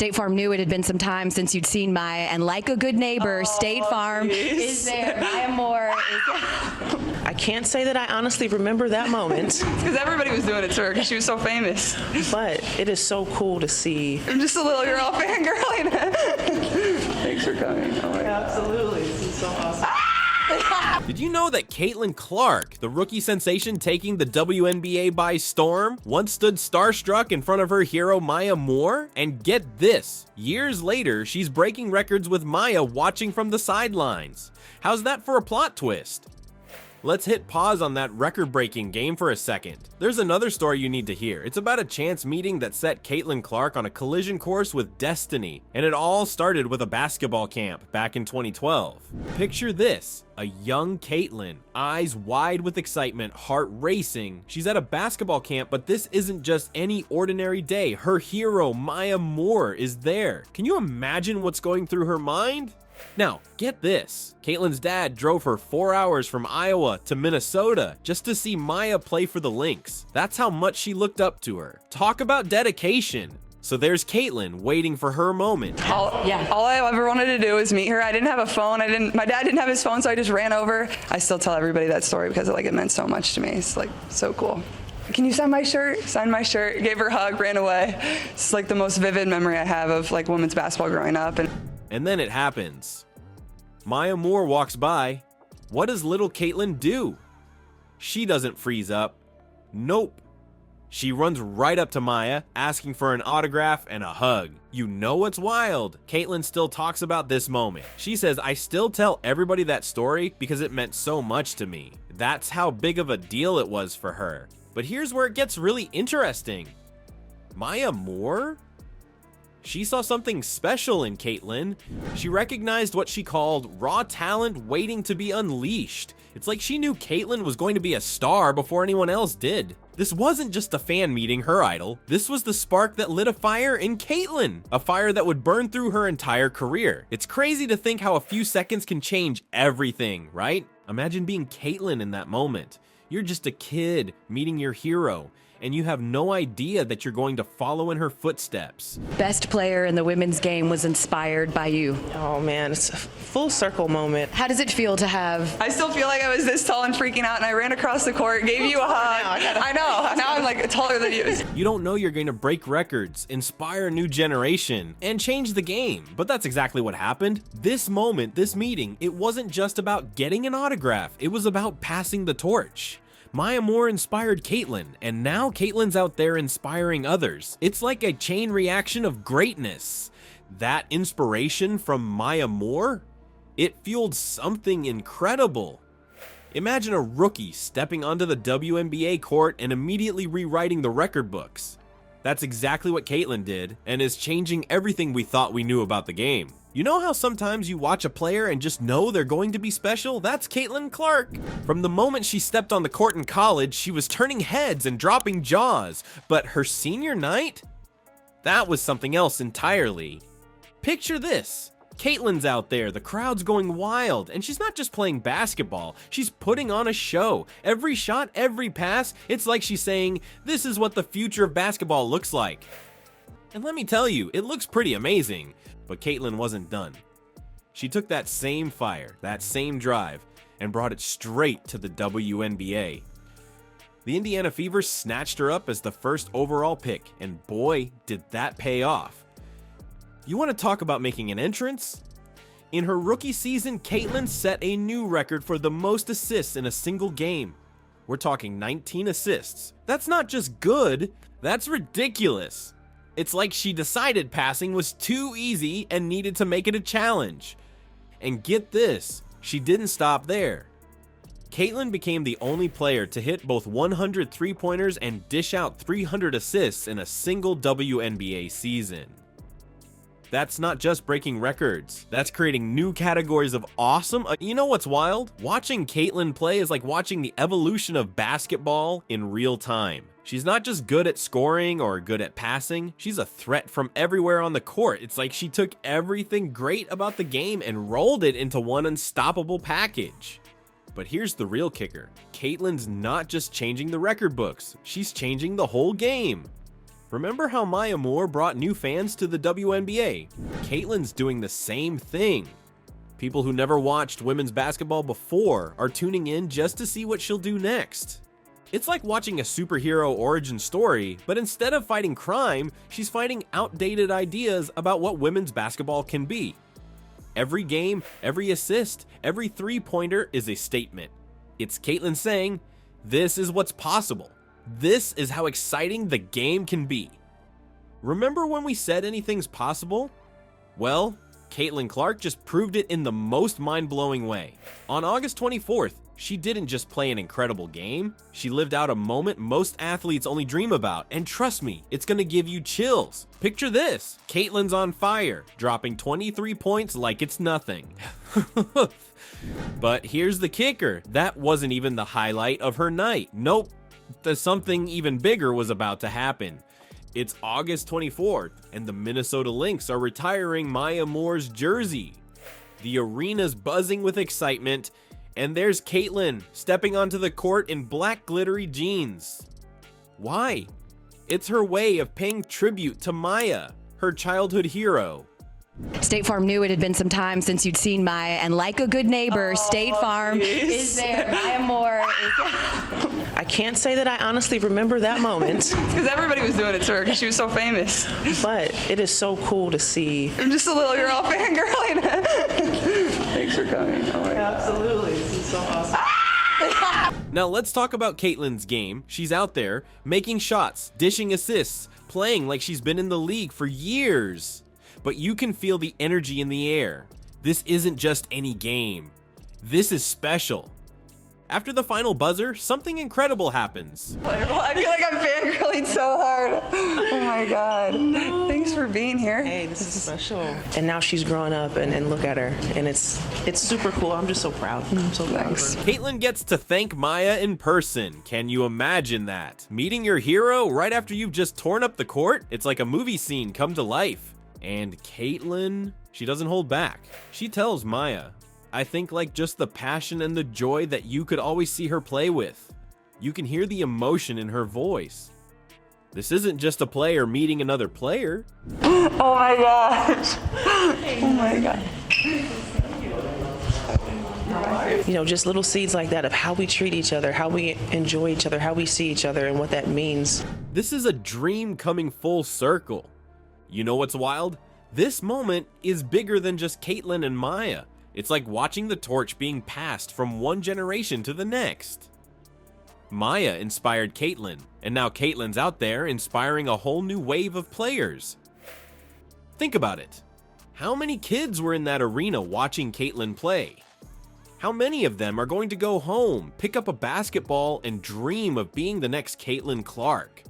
State Farm knew it had been some time since you'd seen Maya, and like a good neighbor, State Farm is there. Maya Moore is there. I can't say that I honestly remember that moment. Because everybody was doing it to her because she was so famous. But it is so cool to see. I'm just a little girl fangirling. Thanks for coming. Oh my God. Absolutely. This is so awesome. Did you know that Caitlyn Clark, the rookie sensation taking the WNBA by storm, once stood starstruck in front of her hero Maya Moore? And get this, years later, she's breaking records with Maya watching from the sidelines. How's that for a plot twist? Let's hit pause on that record-breaking game for a second. There's another story you need to hear. It's about a chance meeting that set Caitlyn Clark on a collision course with destiny, and it all started with a basketball camp back in 2012. Picture this, a young Caitlyn, eyes wide with excitement, heart racing. She's at a basketball camp, but this isn't just any ordinary day. Her hero, Maya Moore, is there. Can you imagine what's going through her mind? Now, get this, Caitlyn's dad drove her 4 hours from Iowa to Minnesota just to see Maya play for the Lynx. That's how much she looked up to her. Talk about dedication. So there's Caitlyn waiting for her moment. All I ever wanted to do was meet her. I didn't have a phone. My dad didn't have his phone, so I just ran over. I still tell everybody that story because it meant so much to me. It's like so cool. Can you sign my shirt? Signed my shirt, gave her a hug, ran away. It's like the most vivid memory I have of like women's basketball growing up. And then it happens. Maya Moore walks by. What does little Caitlyn do? She doesn't freeze up. Nope. She runs right up to Maya, asking for an autograph and a hug. You know what's wild? Caitlyn still talks about this moment. She says, I still tell everybody that story because it meant so much to me. That's how big of a deal it was for her. But here's where it gets really interesting. Maya Moore? She saw something special in Caitlyn. She recognized what she called raw talent waiting to be unleashed. It's like she knew Caitlyn was going to be a star before anyone else did. This wasn't just a fan meeting her idol. This was the spark that lit a fire in Caitlyn, a fire that would burn through her entire career. It's crazy to think how a few seconds can change everything, right? Imagine being Caitlyn in that moment. You're just a kid meeting your hero, and you have no idea that you're going to follow in her footsteps. Best player in the women's game was inspired by you. Oh man, it's a full circle moment. How does it feel to have... I still feel like I was this tall and freaking out, and I ran across the court, gave you a hug. I know. Now I'm like taller than you. You don't know you're going to break records, inspire a new generation, and change the game. But that's exactly what happened. This moment, this meeting, it wasn't just about getting an autograph. It was about passing the torch. Maya Moore inspired Caitlyn, and now Caitlyn's out there inspiring others. It's like a chain reaction of greatness. That inspiration from Maya Moore, it fueled something incredible. Imagine a rookie stepping onto the WNBA court and immediately rewriting the record books. That's exactly what Caitlyn did, and is changing everything we thought we knew about the game. You know how sometimes you watch a player and just know they're going to be special? That's Caitlyn Clark. From the moment she stepped on the court in college, she was turning heads and dropping jaws. But her senior night? That was something else entirely. Picture this. Caitlyn's out there, the crowd's going wild, and she's not just playing basketball, she's putting on a show. Every shot, every pass, it's like she's saying, this is what the future of basketball looks like. And let me tell you, it looks pretty amazing. But Caitlyn wasn't done. She took that same fire, that same drive, and brought it straight to the WNBA. The Indiana Fever snatched her up as the first overall pick, and boy, did that pay off. You want to talk about making an entrance? In her rookie season, Caitlyn set a new record for the most assists in a single game. We're talking 19 assists. That's not just good, that's ridiculous. It's like she decided passing was too easy and needed to make it a challenge. And get this, she didn't stop there. Caitlyn became the only player to hit both 100 three-pointers and dish out 300 assists in a single WNBA season. That's not just breaking records, that's creating new categories of awesome. You know what's wild? Watching Caitlyn play is like watching the evolution of basketball in real time. She's not just good at scoring or good at passing, she's a threat from everywhere on the court. It's like she took everything great about the game and rolled it into one unstoppable package. But here's the real kicker. Caitlyn's not just changing the record books, she's changing the whole game. Remember how Maya Moore brought new fans to the WNBA? Caitlyn's doing the same thing. People who never watched women's basketball before are tuning in just to see what she'll do next. It's like watching a superhero origin story, but instead of fighting crime, she's fighting outdated ideas about what women's basketball can be. Every game, every assist, every three-pointer is a statement. It's Caitlyn saying, "This is what's possible. This is how exciting the game can be." Remember when we said anything's possible? Well, Caitlyn Clark just proved it in the most mind-blowing way. On August 24th, she didn't just play an incredible game, she lived out a moment most athletes only dream about, and trust me, it's gonna give you chills. Picture this, Caitlyn's on fire, dropping 23 points like it's nothing. But here's the kicker, that wasn't even the highlight of her night. Nope, something even bigger was about to happen. It's August 24th, and the Minnesota Lynx are retiring Maya Moore's jersey. The arena's buzzing with excitement, and there's Caitlyn stepping onto the court in black glittery jeans. Why? It's her way of paying tribute to Maya, her childhood hero. State Farm knew it had been some time since you'd seen Maya, and like a good neighbor, State Farm is there. Maya Moore is there. I can't say that I honestly remember that moment, Because everybody was doing it to her because she was so famous. but it is so cool to see. I'm just a little girl fangirling. Thanks for coming. Oh my God. Absolutely, this is so awesome. Now let's talk about Caitlyn's game. She's out there making shots, dishing assists, playing like she's been in the league for years. But you can feel the energy in the air. This isn't just any game. This is special. After the final buzzer, something incredible happens. I feel like I'm fangirling so hard. Oh my God. Thanks for being here. Hey, this is special. And now she's growing up, and look at her, and it's super cool. I'm just so proud. I'm so proud of her. Caitlyn gets to thank Maya in person. Can you imagine that? Meeting your hero right after you've just torn up the court? It's like a movie scene come to life. And Caitlyn, she doesn't hold back. She tells Maya, "I think like just the passion and the joy that you could always see her play with. You can hear the emotion in her voice. This isn't just a player meeting another player." Oh my gosh. Oh my God. You know, just little seeds like that of how we treat each other, how we enjoy each other, how we see each other, and what that means. This is a dream coming full circle. You know what's wild? This moment is bigger than just Caitlyn and Maya. It's like watching the torch being passed from one generation to the next. Maya inspired Caitlyn, and now Caitlyn's out there inspiring a whole new wave of players. Think about it. How many kids were in that arena watching Caitlyn play? How many of them are going to go home, pick up a basketball, and dream of being the next Caitlyn Clark?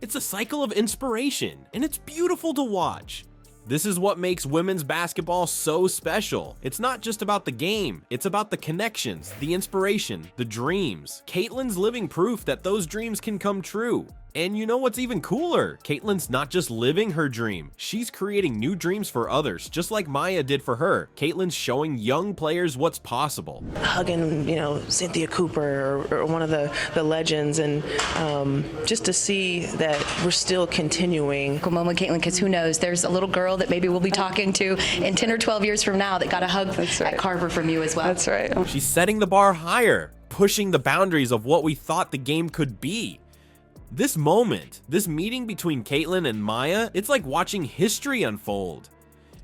It's a cycle of inspiration, and it's beautiful to watch. This is what makes women's basketball so special. It's not just about the game, it's about the connections, the inspiration, the dreams. Caitlyn's living proof that those dreams can come true. And you know what's even cooler? Caitlyn's not just living her dream, she's creating new dreams for others, just like Maya did for her. Caitlyn's showing young players what's possible. Hugging, you know, Cynthia Cooper or one of the legends, and just to see that we're still continuing. Cool moment, Caitlyn, because who knows, there's a little girl that maybe we'll be talking to in 10 or 12 years from now that got a hug at Carver from you as well. That's right. She's setting the bar higher, pushing the boundaries of what we thought the game could be. This moment, this meeting between Caitlyn and Maya, it's like watching history unfold.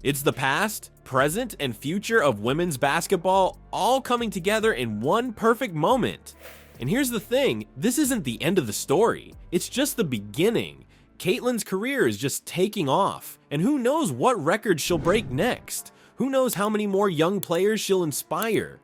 It's the past, present, and future of women's basketball all coming together in one perfect moment. And here's the thing, this isn't the end of the story, it's just the beginning. Caitlyn's career is just taking off, and who knows what record she'll break next? Who knows how many more young players she'll inspire?